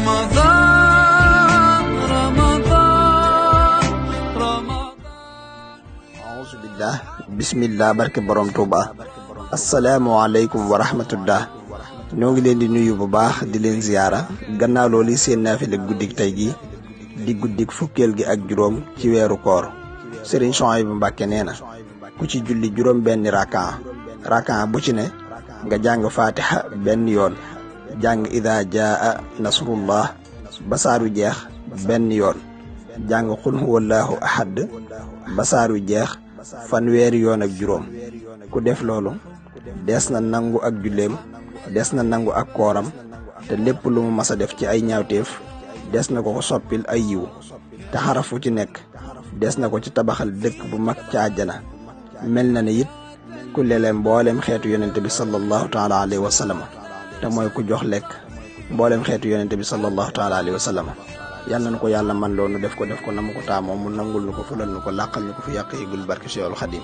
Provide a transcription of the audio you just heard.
رمضان رمضان رمضان أعوذ بالله بسم الله barke borom Touba asalaamaaleykum wa rahmatullah ñoo ngi leen di nuyu bu baax di leen ziyaara gannaaw loolu seen naafila guddik tey gi di guddik fukkeel gi ak juróom ci weeru koor Serigne Souhaïbou Mbacké nee na ku ci julli juróom benn rakaa bu ci ne nga jàng fatiha benn yoon jàng ida jaa nasrullah ba saaru jeex benn yoon jàng xul huwallahu ahad ba saaru jeex fanweeri yoon ak juróom ku def loolu des na nangu ak julleem des na nangu ak kooram te lépp lu mu mas a def ci ay ñaawteef des na ko soppil ay yiw te xarafu ci nekk des na ko ci tabaxal dëkk bu mag ca àjjana mel na ne it ku lele mboolem xeetu yonente bi sallallahu taala alayhi wa sallam te mooy ku jox lekk mboolem xeetu yonente bi sallallahu taala alayhi wa sallam yàlla na ko yàlla man loonu def ko na mu ko taamoo mu nangul nu ko fulal nu ko làqal ñu ko fi yàq yigul barke Cheikhul Khadim